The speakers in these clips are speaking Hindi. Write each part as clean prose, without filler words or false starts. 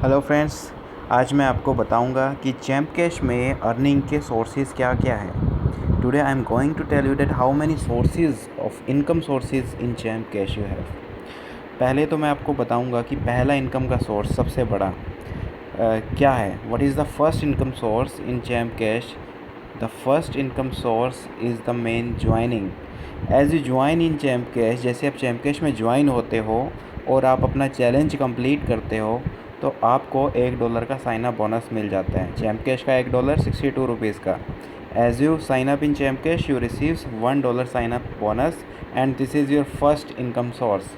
हेलो फ्रेंड्स, आज मैं आपको बताऊंगा कि चैम्प कैश में अर्निंग के सोर्सेज क्या क्या है। Today I am going to tell you that how many sources of income sources in Champ Cash you have. पहले तो मैं आपको बताऊंगा कि पहला इनकम का सोर्स सबसे बड़ा क्या है। What is the first income source in Champ Cash? The first income source is the main joining. As you join in Champ Cash, जैसे आप चैम्प कैश में ज्वाइन होते हो और आप अपना चैलेंज कंप्लीट करते हो तो आपको $1 का साइन अप बोनस मिल जाता है। चैम्प कैश का $1 ₹62 का। As you sign up in Champ Cash you receives $1 sign up bonus and this is your first income source.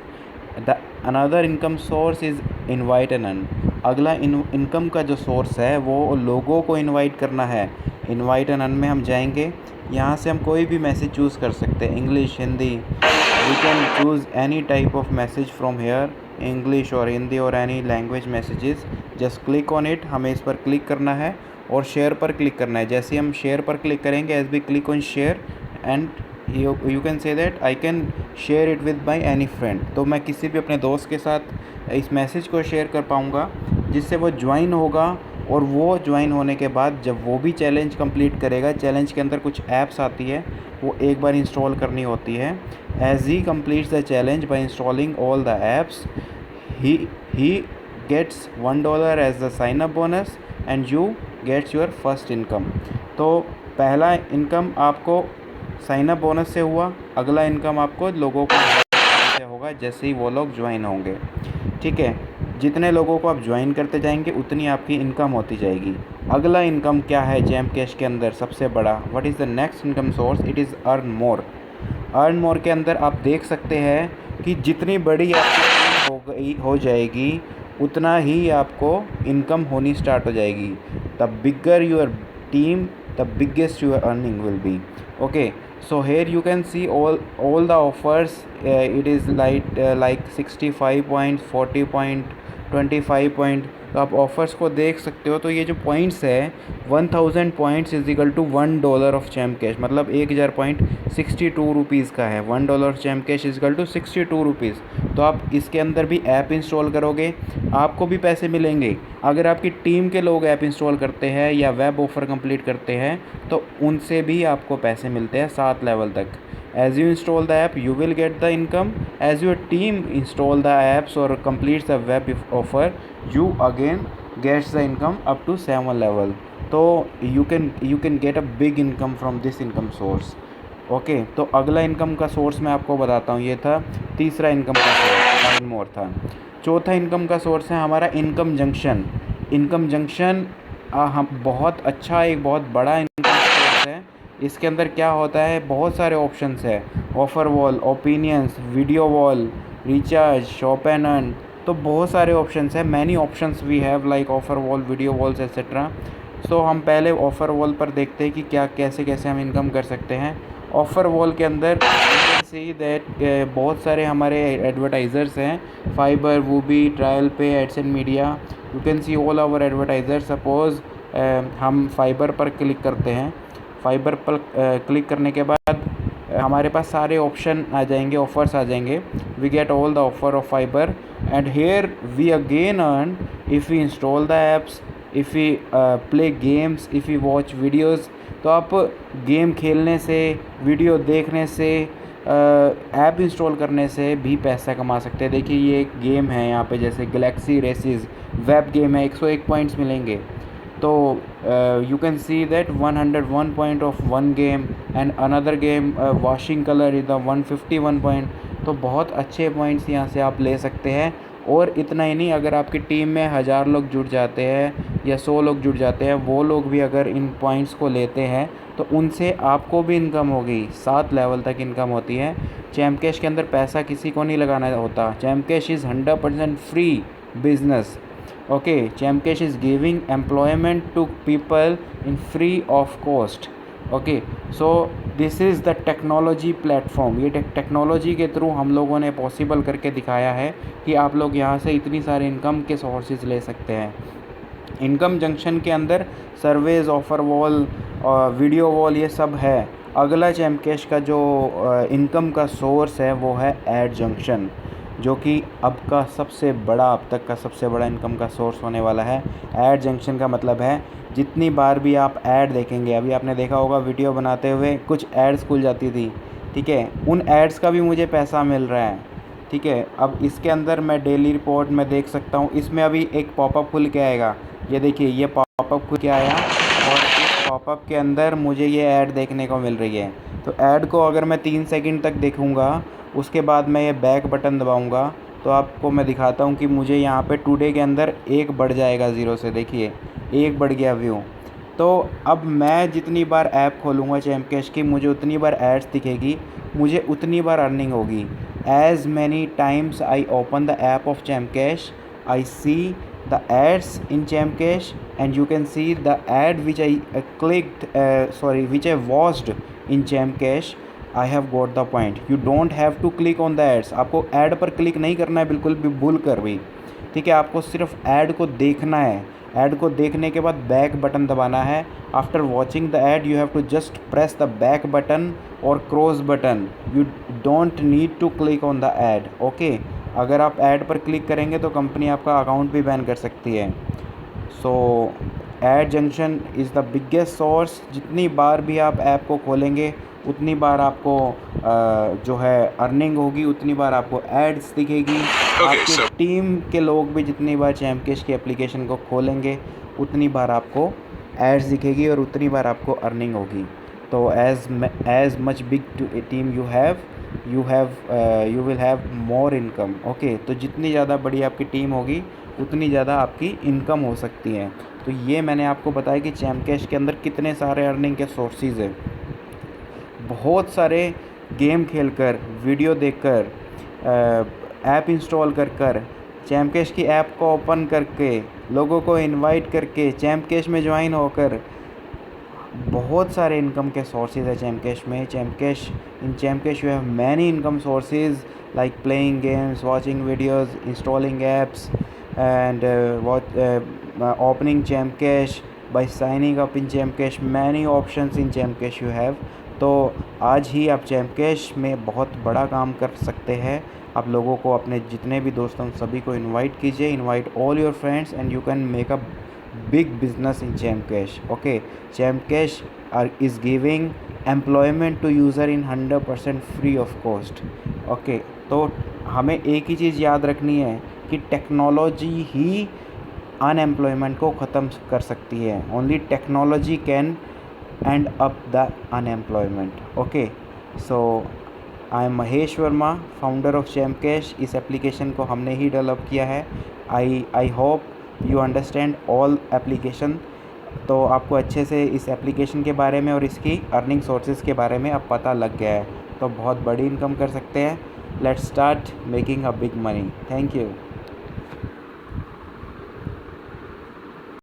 The another income source is invite and earn. अगला इनकम का जो सोर्स है वो लोगों को इनवाइट करना है। इनवाइट एंड अर्न में हम जाएंगे, यहाँ से हम कोई भी मैसेज चूज़ कर सकते हैं, English, Hindi. We can choose any type of message from here, English और हिंदी और any language messages. Just click on it, हमें इस पर क्लिक करना है और शेयर पर क्लिक करना है। जैसे हम शेयर पर क्लिक करेंगे, as we click on share and you can say that I can share it with my any friend. तो मैं किसी भी अपने दोस्त के साथ इस मैसेज को शेयर कर पाऊँगा, जिससे वो ज्वाइन होगा। और वो ज्वाइन होने के बाद जब वो भी चैलेंज कंप्लीट करेगा, चैलेंज के अंदर कुछ ऐप्स आती है, वो एक बार इंस्टॉल करनी होती है। As he completes the challenge by installing all the apps, he gets $1 as the sign up bonus and you gets your first income। तो पहला इनकम आपको साइन अप बोनस से हुआ, अगला इनकम आपको लोगों को से होगा जैसे ही वो लोग ज्वाइन होंगे। ठीक है, जितने लोगों को आप ज्वाइन करते जाएंगे उतनी आपकी इनकम होती जाएगी। अगला इनकम क्या है चैम्प कैश के अंदर सबसे बड़ा? What is the next income source? It is earn more. Earn more के अंदर आप देख सकते हैं कि जितनी बड़ी आपकी हो जाएगी उतना ही आपको इनकम होनी स्टार्ट हो जाएगी। The bigger your team, the biggest your earning will be. Okay, so here you can see all the offers। It is like 65 points, 40 point, 25 point। तो आप ऑफ़र्स को देख सकते हो। तो ये जो पॉइंट्स है 1000 points is equal to $1 of Champ Cash, मतलब 1000 पॉइंट ₹62 का है। $1 of Champ Cash is equal to ₹62। तो आप इसके अंदर भी ऐप इंस्टॉल करोगे, आपको भी पैसे मिलेंगे। अगर आपकी टीम के लोग ऐप इंस्टॉल करते हैं या वेब ऑफ़र कंप्लीट करते हैं तो उनसे भी आपको पैसे मिलते हैं 7 लेवल तक। As you install the app, you will get the income. As your team install the apps or completes the web offer, you again gets the income up to 7 level. तो you can get a big income from this income source. Okay, तो अगला इनकम का सोर्स मैं आपको बताता हूँ। ये था तीसरा इनकम का सोर्स, अर्न मोर था। चौथा इनकम का सोर्स है हमारा इनकम जंक्शन। इनकम जंक्शन हम बहुत अच्छा, एक बहुत बड़ा इनकम सोर्स है। इसके अंदर क्या होता है, बहुत सारे ऑप्शंस है। Offer wall, opinions, video wall, recharge, shop and earn. तो बहुत सारे ऑप्शंस हैं। Many options we have like offer wall, video walls etcetera. So हम पहले ऑफ़र वॉल पर देखते हैं कि क्या कैसे कैसे हम इनकम कर सकते हैं। ऑफ़र वॉल के अंदर सी दैट बहुत सारे हमारे एडवर्टाइज़र्स हैं, Fyber, Woobi, trial pay, ads and media. You can see all our advertiser. Suppose हम फाइबर पर क्लिक करते हैं। फाइबर पर क्लिक करने के बाद हमारे पास सारे ऑप्शन आ जाएंगे, ऑफ़र्स आ जाएंगे। We get all the offer of Fyber and here we again earn if we install the apps, if we play games, if we watch videos. तो आप गेम खेलने से, वीडियो देखने से, ऐप इंस्टॉल करने से भी पैसा कमा सकते हैं। देखिए ये एक गेम है यहाँ पे, जैसे गैलेक्सी रेसेस वेब गेम है, 101 पॉइंट्स मिलेंगे। तो you can see that 101 point of one game and another game washing colour is the 151 point. तो बहुत अच्छे पॉइंट्स यहाँ से आप ले सकते हैं। और इतना ही नहीं, अगर आपकी टीम में 1000 लोग जुड़ जाते हैं या 100 लोग जुड़ जाते हैं, वो लोग भी अगर इन पॉइंट्स को लेते हैं तो उनसे आपको भी इनकम होगी। 7 लेवल तक इनकम होती है। चैम्प कैश के अंदर पैसा किसी को नहीं लगाना होता। Champ Cash is 100% free business. Okay, Champ Cash is giving employment to people in free of cost. Okay, so this is the technology platform. ये टेक्नोलॉजी के थ्रू हम लोगों ने पॉसिबल करके दिखाया है कि आप लोग यहाँ से इतनी सारे इनकम के सोर्सेज ले सकते हैं। इनकम जंक्शन के अंदर surveys, offer wall, video wall, ये सब है। अगला चैम्प कैश का जो इनकम का सोर्स है वो है ऐड जंक्शन। जो कि अब तक का सबसे बड़ा इनकम का सोर्स होने वाला है। ऐड जंक्शन का मतलब है जितनी बार भी आप ऐड देखेंगे, अभी आपने देखा होगा वीडियो बनाते हुए कुछ एड्स खुल जाती थी, ठीक है, उन एड्स का भी मुझे पैसा मिल रहा है, ठीक है। अब इसके अंदर मैं डेली रिपोर्ट में देख सकता हूँ, इसमें अभी एक पॉपअप खुल के आएगा, ये देखिए ये पॉपअप खुल के आया और इस पॉपअप के अंदर मुझे ये ऐड देखने को मिल रही है। तो ऐड को अगर मैं 3 सेकंड तक देखूँगा, उसके बाद मैं ये बैक बटन दबाऊँगा, तो आपको मैं दिखाता हूँ कि मुझे यहाँ पे टुडे के अंदर 1 बढ़ जाएगा 0 से, देखिए 1 बढ़ गया व्यू। तो अब मैं जितनी बार ऐप खोलूँगा चैम्प कैश की, मुझे उतनी बार एड्स दिखेगी, मुझे उतनी बार अर्निंग होगी। As many times I open the app of Chamcash, I see the ads in Chamcash, and you can see the ad which I which I watched in Chamcash. I have got the point. You don't have to click on the ads. आपको ad पर क्लिक नहीं करना है बिल्कुल भी भूल कर भी, ठीक है। आपको सिर्फ ऐड को देखना है। ऐड को देखने के बाद बैक बटन दबाना है। After watching the ad you have to just press the back button और cross button. You don't need to click on the ad, okay. अगर आप ऐड पर क्लिक करेंगे तो कंपनी आपका अकाउंट भी बैन कर सकती है। सो add junction is the biggest source. जितनी बार भी आप ऐप को खोलेंगे उतनी बार आपको जो है अर्निंग होगी, उतनी बार आपको एड्स दिखेगी। आपकी टीम के लोग भी जितनी बार चैम्प कैश की एप्लीकेशन को खोलेंगे उतनी बार आपको एड्स दिखेगी और उतनी बार आपको अर्निंग होगी। तो as much big team you will have more income, okay. तो जितनी ज़्यादा बड़ी आपकी टीम होगी उतनी ज़्यादा आपकी इनकम हो सकती है। तो ये मैंने आपको बताया कि चैम्प कैश के अंदर कितने सारे अर्निंग के सोर्सेज हैं। बहुत सारे गेम खेलकर, वीडियो देखकर, ऐप इंस्टॉल कर चैम्प कैश की ऐप को ओपन करके, लोगों को इनवाइट करके, चैम्प कैश में ज्वाइन होकर बहुत सारे इनकम के सोर्सेज है चैम्प कैश में। In Champ Cash you have many income sources like playing games, watching videos, installing apps and opening Champ Cash by signing up in Champ Cash. Many options in Champ Cash you have. तो आज ही आप चैम्प कैश में बहुत बड़ा काम कर सकते हैं। आप लोगों को, अपने जितने भी दोस्तों सभी को इनवाइट कीजिए, invite all your friends and you can make a big business in Chamcash, okay। Chamcash is giving employment to user in 100% free of cost, okay। तो हमें एक ही चीज़ याद रखनी है कि टेक्नोलॉजी ही अनएम्प्लॉयमेंट को ख़त्म कर सकती है। Only technology can and up the unemployment, okay. So I am Mahesh Verma, founder of Chamcash। इस एप्लीकेशन को हमने ही डेवलप किया है। I hope you understand all application. तो आपको अच्छे से इस एप्लीकेशन के बारे में और इसकी अर्निंग सोर्सेज के बारे में अब पता लग गया है, तो बहुत बड़ी इनकम कर सकते हैं। Let's start making a big money. Thank you.